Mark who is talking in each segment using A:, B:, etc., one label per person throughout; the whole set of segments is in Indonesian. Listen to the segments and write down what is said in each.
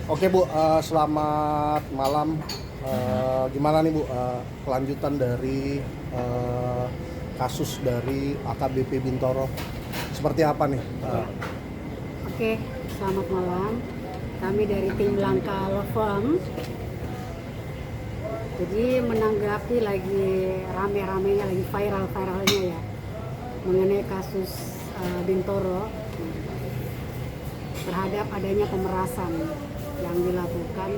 A: Oke Bu, selamat malam. Gimana nih Bu, kelanjutan dari kasus dari AKBP Bintoro? Seperti apa nih?
B: Oke, selamat malam. Kami dari tim Langka Law Firm. Jadi menanggapi lagi rame-ramenya, lagi viral-viralnya ya, mengenai kasus Bintoro terhadap adanya pemerasan yang dilakukan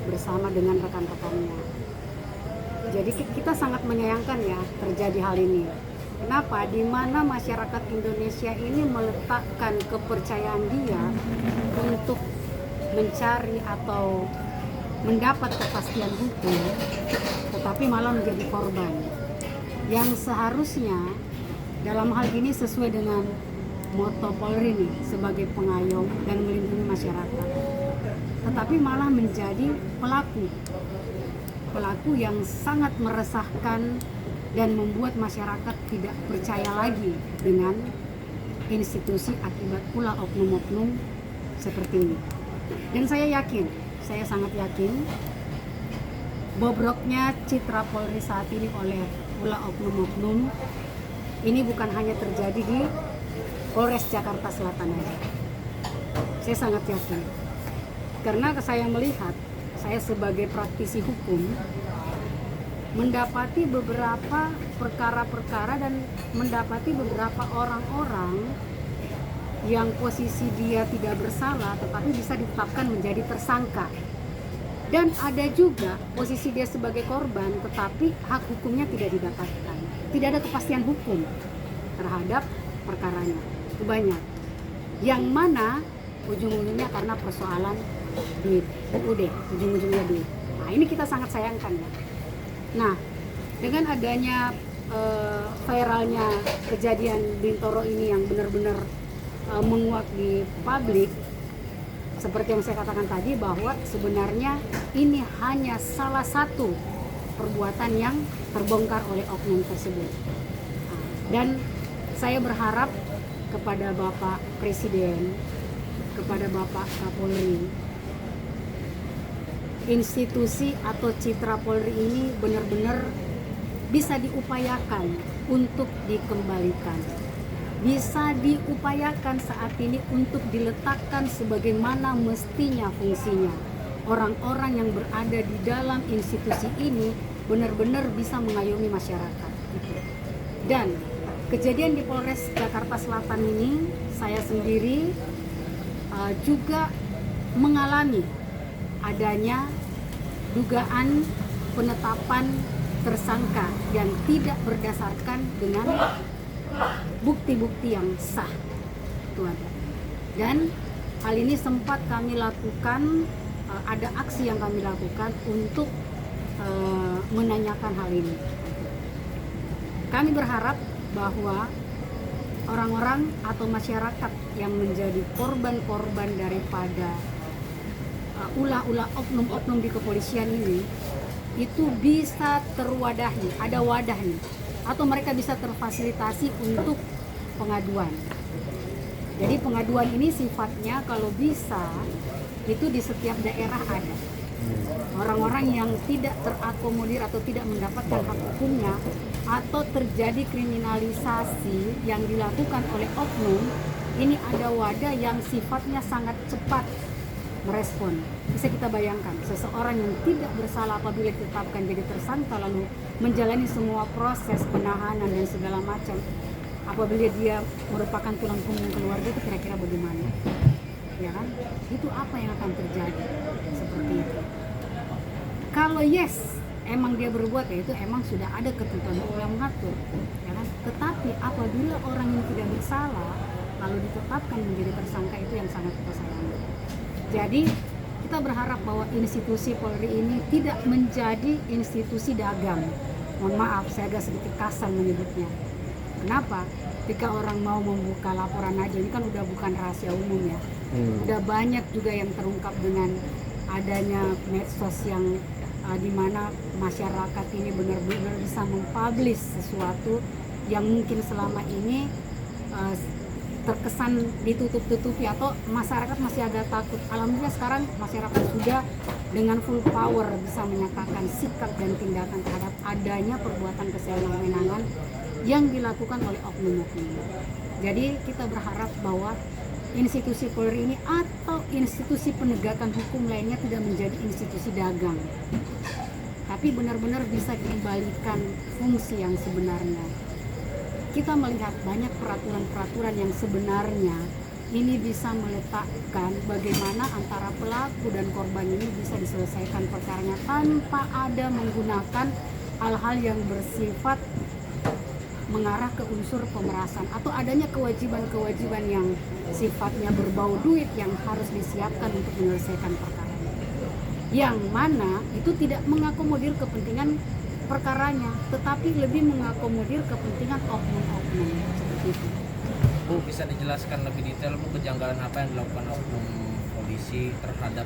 B: bersama dengan rekan-rekannya. Jadi kita sangat menyayangkan ya terjadi hal ini. Kenapa? Di mana masyarakat Indonesia ini meletakkan kepercayaan dia untuk mencari atau mendapat kepastian hukum, tetapi malah menjadi korban. Yang seharusnya dalam hal ini sesuai dengan moto Polri nih, sebagai pengayom dan melindungi masyarakat, tetapi malah menjadi pelaku yang sangat meresahkan dan membuat masyarakat tidak percaya lagi dengan institusi akibat pula oknum-oknum seperti ini. Dan saya sangat yakin bobroknya citra Polri saat ini oleh pula oknum-oknum ini bukan hanya terjadi di Polres Jakarta Selatan aja. Saya sangat yakin, karena saya melihat, saya sebagai praktisi hukum mendapati beberapa perkara-perkara dan mendapati beberapa orang-orang yang posisi dia tidak bersalah tetapi bisa ditetapkan menjadi tersangka, dan ada juga posisi dia sebagai korban tetapi hak hukumnya tidak didapatkan, tidak ada kepastian hukum terhadap perkaranya. Itu banyak yang mana ujung-ujungnya karena persoalan duit, ujung-ujungnya duit. Nah, ini kita sangat sayangkan ya. Nah, dengan adanya viralnya kejadian Bintoro ini yang benar-benar menguak di publik, seperti yang saya katakan tadi, bahwa sebenarnya ini hanya salah satu perbuatan yang terbongkar oleh oknum tersebut. Dan saya berharap kepada Bapak Presiden, kepada Bapak Kapolri, institusi atau citra Polri ini benar-benar bisa diupayakan untuk dikembalikan. Bisa diupayakan saat ini untuk diletakkan sebagaimana mestinya fungsinya. Orang-orang yang berada di dalam institusi ini benar-benar bisa mengayomi masyarakat. Dan kejadian di Polres Jakarta Selatan ini, saya sendiri juga mengalami adanya dugaan penetapan tersangka yang tidak berdasarkan dengan bukti-bukti yang sah, Tuhan. Dan hal ini sempat kami lakukan, ada aksi yang kami lakukan untuk menanyakan hal ini. Kami berharap bahwa orang-orang atau masyarakat yang menjadi korban-korban daripada ulah-ulah oknum-oknum di kepolisian ini itu bisa terwadahi, ada wadah nih, atau mereka bisa terfasilitasi untuk pengaduan. Jadi pengaduan ini sifatnya kalau bisa itu di setiap daerah ada. Orang-orang yang tidak terakomodir atau tidak mendapatkan hak hukumnya atau terjadi kriminalisasi yang dilakukan oleh oknum, ini ada wadah yang sifatnya sangat cepat merespon. Bisa kita bayangkan, seseorang yang tidak bersalah apabila ditetapkan jadi tersangka lalu menjalani semua proses penahanan dan segala macam, apabila dia merupakan tulang punggung keluarga, itu kira-kira bagaimana? Ya kan? Itu apa yang akan terjadi? Seperti itu. Kalau yes, emang dia berbuat, ya itu emang sudah ada ketentuan hukum yang mengatur, ya kan? Tetapi apabila orang yang tidak bersalah lalu ditetapkan menjadi tersangka, itu yang sangat kita sayangkan. Jadi kita berharap bahwa institusi Polri ini tidak menjadi institusi dagang. Mohon maaf, saya agak sedikit kasar menyebutnya. Kenapa? Ketika orang mau membuka laporan aja, ini kan udah bukan rahasia umum ya. Udah banyak juga yang terungkap dengan adanya medsos yang dimana masyarakat ini benar-benar bisa mempublish sesuatu yang mungkin selama ini terkesan ditutup-tutupi atau masyarakat masih agak takut. Alhamdulillah sekarang masyarakat sudah dengan full power bisa menyatakan sikap dan tindakan terhadap adanya perbuatan kesewenang-wenangan yang dilakukan oleh oknum-oknum. Jadi kita berharap bahwa institusi Polri ini atau institusi penegakan hukum lainnya tidak menjadi institusi dagang, tapi benar-benar bisa dikembalikan fungsi yang sebenarnya. Kita melihat banyak peraturan-peraturan yang sebenarnya ini bisa meletakkan bagaimana antara pelaku dan korban ini bisa diselesaikan perkaranya tanpa ada menggunakan hal-hal yang bersifat mengarah ke unsur pemerasan atau adanya kewajiban-kewajiban yang sifatnya berbau duit yang harus disiapkan untuk menyelesaikan perkara. Yang mana itu tidak mengakomodir kepentingan perkaranya, tetapi lebih mengakomodir kepentingan oknum-oknum seperti itu.
C: Bu, bisa dijelaskan lebih detail Bu kejanggalan apa yang dilakukan oknum polisi terhadap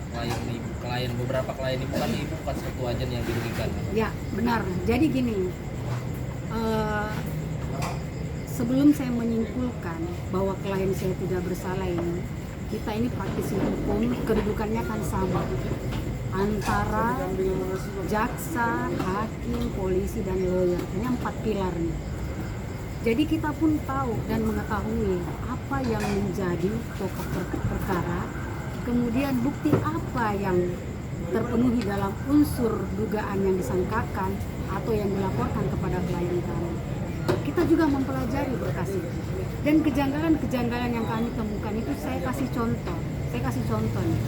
C: klien beberapa klien ibu, kan ibu bukan satu aja yang dirugikan.
B: Ya benar. Jadi gini, sebelum saya menyimpulkan bahwa klien saya tidak bersalah ini, kita ini praktisi hukum kedudukannya kan sama antara jaksa, hakim, polisi, dan lawyer. Ini 4 pilar nih. Jadi kita pun tahu dan mengetahui apa yang menjadi pokok perkara, kemudian bukti apa yang terpenuhi dalam unsur dugaan yang disangkakan atau yang dilaporkan kepada klien kami. Kita juga mempelajari berkas itu. Dan kejanggalan-kejanggalan yang kami temukan itu saya kasih contoh nih.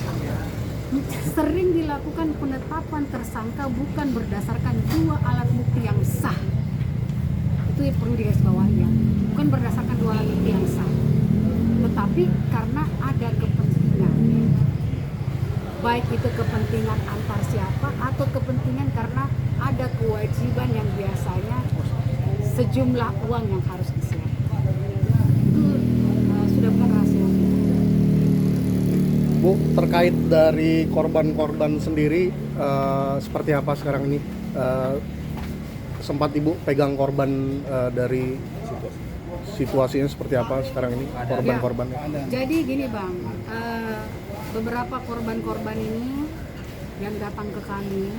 B: Sering dilakukan penetapan tersangka bukan berdasarkan 2 alat bukti yang sah. Itu perlu digarisbawahi ya. Bukan berdasarkan 2 alat bukti yang sah, tetapi karena ada kepentingan. Baik itu kepentingan antar siapa atau kepentingan karena ada kewajiban yang biasanya sejumlah uang yang harus disiapkan. Itu sudah bukan rahasia.
A: Bu, terkait dari korban-korban sendiri seperti apa sekarang ini? Sempat Ibu pegang korban dari situasinya seperti apa sekarang ini korban-korbannya?
B: Jadi gini Bang, beberapa korban-korban ini yang datang ke kami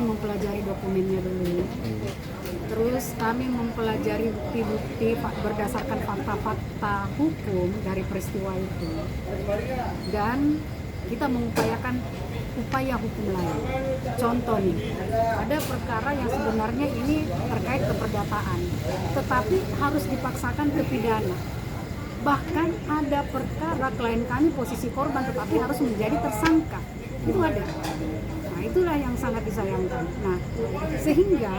B: mempelajari dokumennya dulu. Terus kami mempelajari bukti-bukti berdasarkan fakta-fakta hukum dari peristiwa itu. Dan kita mengupayakan upaya hukum lain. Contoh nih, ada perkara yang sebenarnya ini terkait keperdataan, tetapi harus dipaksakan ke pidana. Bahkan ada perkara klien kami posisi korban tetapi harus menjadi tersangka. Itu ada. Nah, itulah yang sangat disayangkan. Nah, sehingga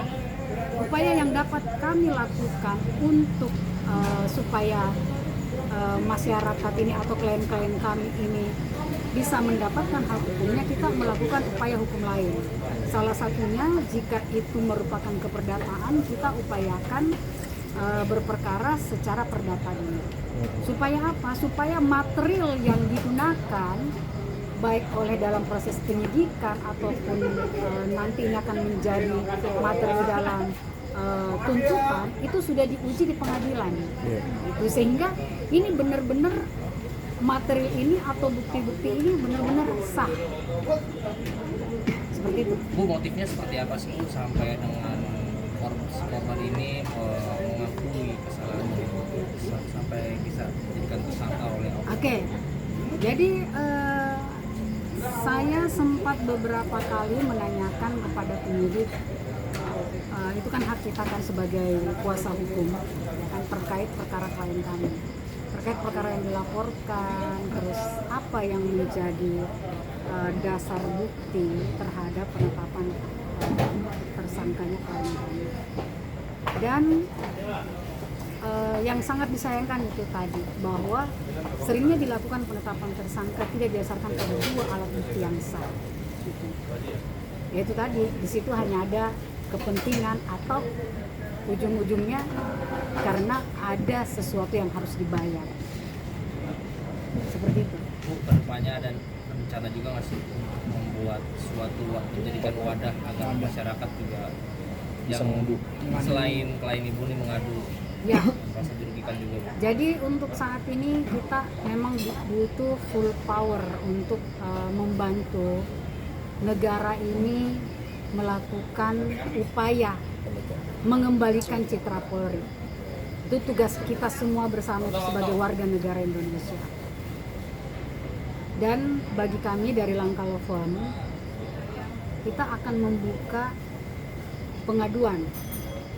B: upaya yang dapat kami lakukan untuk supaya masyarakat ini atau klien-klien kami ini bisa mendapatkan hak hukumnya, kita melakukan upaya hukum lain. Salah satunya jika itu merupakan keperdataan, kita upayakan berperkara secara perdata dulu. Supaya apa? Supaya material yang digunakan baik oleh dalam proses penyidikan ataupun nanti ini akan menjadi material dalam tuntutan itu sudah diuji di pengadilan. Itu sehingga ini benar-benar material ini atau bukti-bukti ini benar-benar sah. Seperti itu.
C: Bu, motifnya seperti apa sih Bu sampai dengan korban ini mengakui kesalahannya sampai bisa dijadikan tersangka oleh
B: Oke. Jadi saya sempat beberapa kali menanyakan kepada penyidik, itu kan hak kita kan sebagai kuasa hukum, ya kan, terkait perkara klien kami, terkait perkara yang dilaporkan, terus apa yang menjadi dasar bukti terhadap penetapan tersangkanya klien kami. Dan yang sangat disayangkan itu tadi bahwa seringnya dilakukan penetapan tersangka tidak didasarkan pada 2 alat bukti yang sah. Gitu. Yaitu tadi di situ hanya ada kepentingan atau ujung-ujungnya karena ada sesuatu yang harus dibayar. Seperti itu.
C: Bu, kedepannya ada rencana juga nggak sih membuat suatu menjadikan wadah agar masyarakat juga yang selain klien ibu ini mengadu?
B: Ya,
C: merasa dirugikan juga, Bu.
B: Jadi untuk saat ini kita memang butuh full power untuk membantu negara ini melakukan upaya mengembalikan citra Polri. Itu tugas kita semua bersama sebagai warga negara Indonesia. Dan bagi kami dari Langkah Love One, kita akan membuka pengaduan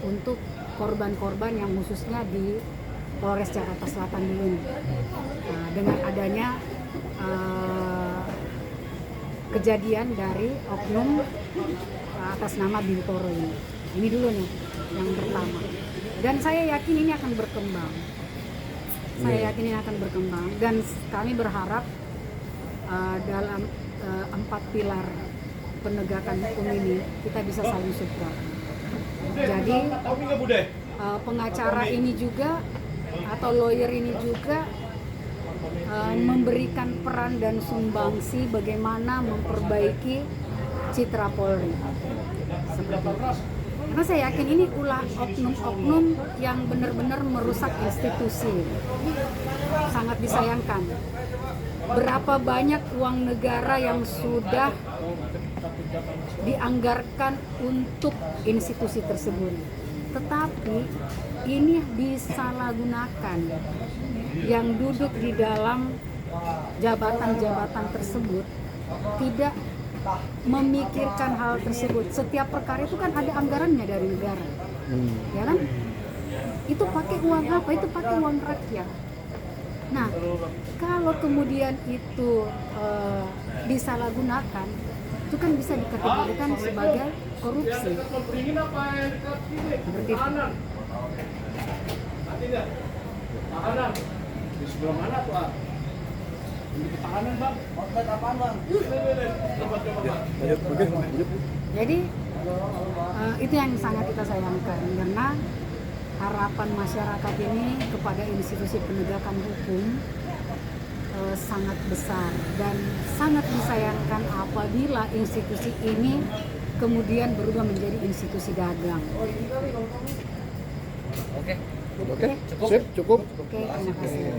B: untuk korban-korban yang khususnya di Polres Jakarta Selatan dulu nih. Nah, dengan adanya kejadian dari oknum atas nama Bintoro ini. Ini dulu nih yang pertama. Dan saya yakin ini akan berkembang. Saya yakin ini akan berkembang dan kami berharap dalam 4 pilar penegakan hukum ini kita bisa saling support. Jadi pengacara ini juga atau lawyer ini juga memberikan peran dan sumbangsi bagaimana memperbaiki citra Polri. Seperti itu. Karena saya yakin ini ulah oknum-oknum yang benar-benar merusak institusi. Sangat disayangkan. Berapa banyak uang negara yang sudah dianggarkan untuk institusi tersebut. Tetapi ini disalahgunakan. Yang duduk di dalam jabatan-jabatan tersebut tidak memikirkan hal tersebut. Setiap perkara itu kan ada anggarannya dari negara, ya kan? Itu pakai uang apa? Itu pakai uang rakyat. Nah, kalau kemudian itu disalahgunakan, itu kan bisa dikategorikan sebagai korupsi. Seperti itu.
D: Di sebelah mana tuh? Di ketahanan, Bang. Outlet apaan, Bang?
B: Jadi itu yang sangat kita sayangkan karena harapan masyarakat ini kepada institusi penegakan hukum sangat besar dan sangat disayangkan apabila institusi ini kemudian berubah menjadi institusi dagang.
C: Oke.
A: Oke, sip, cukup.
B: Oke, terima kasih.